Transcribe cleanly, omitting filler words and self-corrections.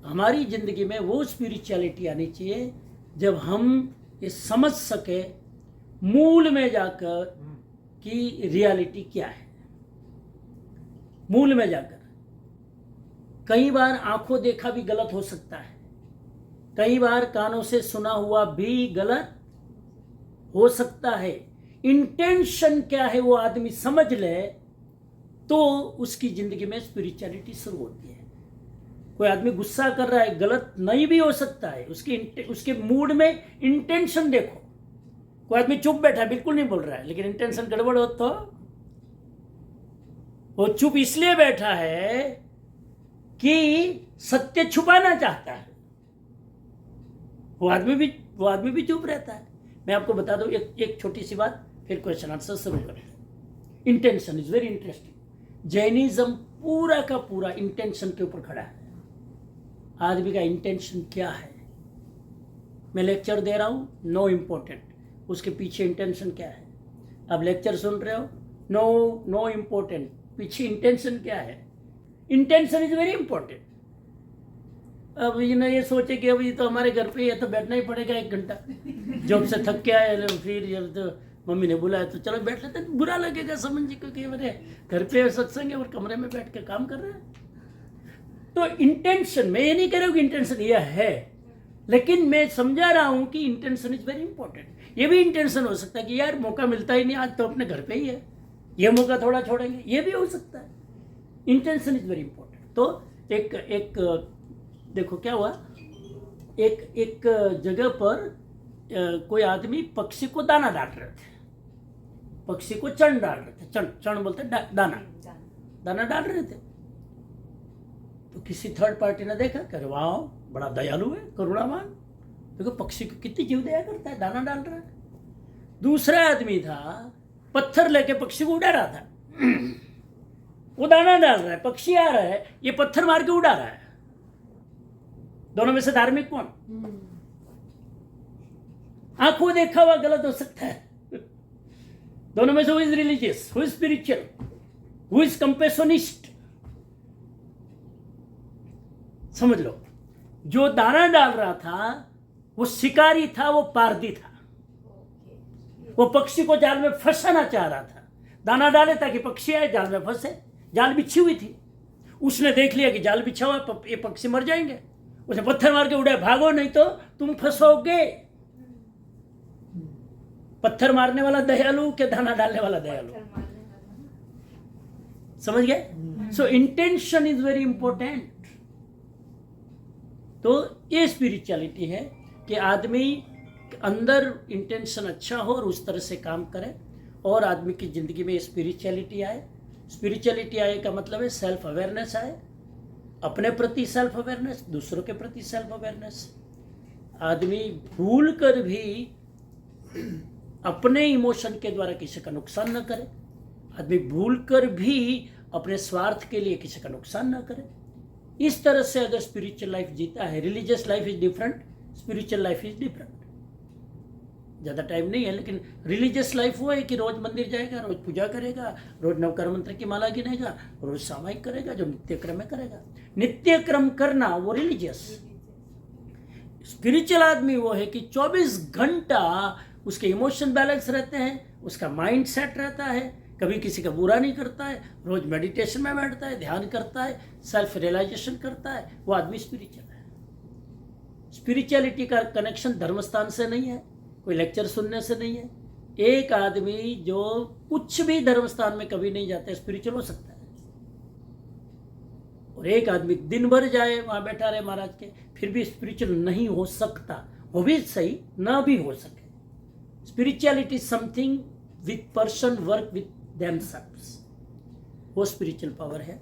हमारी जिंदगी में वो स्पिरिचुअलिटी आनी चाहिए जब हम ये समझ सके मूल में जाकर कि रियलिटी क्या है। मूल में जाकर कई बार आंखों देखा भी गलत हो सकता है, कई बार कानों से सुना हुआ भी गलत हो सकता है। इंटेंशन क्या है वो आदमी समझ ले तो उसकी जिंदगी में स्पिरिचुअलिटी शुरू होती है। कोई आदमी गुस्सा कर रहा है, गलत नहीं भी हो सकता है, उसके मूड में इंटेंशन देखो। कोई आदमी चुप बैठा है, बिल्कुल नहीं बोल रहा है, लेकिन इंटेंशन गड़बड़ हो तो वो चुप इसलिए बैठा है कि सत्य छुपाना चाहता है, वो आदमी भी चुप रहता है। मैं आपको बता दूं एक छोटी सी बात, फिर क्वेश्चन आंसर शुरू करें। Intention is very interesting. Jainism पूरा का पूरा इंटेंशन के ऊपर खड़ा है। आदमी का इंटेंशन क्या है? मैं लेक्चर दे रहा हूं, नो इम्पोर्टेंट, उसके पीछे इंटेंशन क्या है? अब लेक्चर सुन रहे हो, नो इम्पोर्टेंट, पीछे इंटेंशन क्या है? Intention is very important. अब ये सोचे कि अब ये तो हमारे घर पे है तो बैठना ही पड़ेगा 1 घंटा, जॉब से थक के आए, फिर ये तो मम्मी ने बुलाया तो चलो बैठ लेते, बुरा लगेगा समझ जी, क्योंकि मेरे घर पे सत्संग है और कमरे में बैठ के काम कर रहे हैं। तो इंटेंशन, मैं ये नहीं कह रहा हूँ कि इंटेंशन यह है, लेकिन मैं समझा रहा हूँ कि इंटेंशन इज वेरी इंपॉर्टेंट। ये भी इंटेंशन हो सकता है कि यार मौका मिलता ही नहीं, आज तो अपने घर पे ही है, ये मौका थोड़ा छोड़ेंगे, ये भी हो सकता है। Intention is very important. तो एक देखो क्या हुआ, एक जगह पर कोई आदमी पक्षी को दाना डाल रहे थे, पक्षी को चण डाल रहे थे, चण बोलते दाना डाल रहे थे। तो किसी थर्ड पार्टी ने देखा, कह रहे वाह बड़ा दयालु है, करुणावान, देखो पक्षी को कितनी जीव दया करता है, दाना डाल रहा है। दूसरा आदमी था, पत्थर लेके पक्षी को उड़ा रहा था, वो दाना डाल रहा है, पक्षी आ रहा है, ये पत्थर मार के उड़ा रहा है। दोनों में से धार्मिक कौन? आंखों देखा हुआ गलत हो सकता है। दोनों में से who is religious, who is spiritual, who is compassionist? समझ लो, जो दाना डाल रहा था वो शिकारी था, वो पारदी था, वो पक्षी को जाल में फंसाना चाह रहा था। दाना डाले ताकि पक्षी आए, जाल में फंसे। जाल बिछी हुई थी, उसने देख लिया कि जाल बिछा हुआ, ये पक्षी मर जाएंगे, उसने पत्थर मार के उड़ाया, भागो नहीं तो तुम फंसोगे। पत्थर मारने वाला दयालु के दाना डालने वाला दयालु? समझ गए? सो इंटेंशन इज वेरी इंपॉर्टेंट। तो ये स्पिरिचुअलिटी है कि आदमी अंदर इंटेंशन अच्छा हो और उस तरह से काम करे और आदमी की जिंदगी में स्पिरिचुअलिटी आए। स्पिरिचुअलिटी आए का मतलब है सेल्फ अवेयरनेस आए, अपने प्रति सेल्फ अवेयरनेस, दूसरों के प्रति सेल्फ अवेयरनेस। आदमी भूल कर भी अपने इमोशन के द्वारा किसी का नुकसान न करे, आदमी भूल कर भी अपने स्वार्थ के लिए किसी का नुकसान न करे। इस तरह से अगर स्पिरिचुअल लाइफ जीता है, religious life is different, spiritual life is different. ज़्यादा टाइम नहीं है, लेकिन रिलीजियस लाइफ वो है कि रोज मंदिर जाएगा, रोज पूजा करेगा, रोज नवकर मंत्र की माला गिनेगा, रोज सामायिक करेगा, जो नित्य क्रम में करेगा। नित्य क्रम करना वो रिलीजियस। स्पिरिचुअल आदमी वो है कि 24 घंटा उसके इमोशन बैलेंस रहते हैं, उसका माइंड सेट रहता है, कभी किसी का बुरा नहीं करता है, रोज मेडिटेशन में बैठता है, ध्यान करता है, सेल्फ रियलाइजेशन करता है, वो आदमी स्पिरिचुअल है। स्पिरिचुअलिटी का कनेक्शन धर्मस्थान से नहीं है, कोई लेक्चर सुनने से नहीं है। एक आदमी जो कुछ भी धर्मस्थान में कभी नहीं जाता स्पिरिचुअल हो सकता है, और एक आदमी दिन भर जाए वहां बैठा रहे महाराज के, फिर भी स्पिरिचुअल नहीं हो सकता। वो भी सही ना भी हो सके। Spirituality something with person work with themselves, वो स्पिरिचुअल पावर है।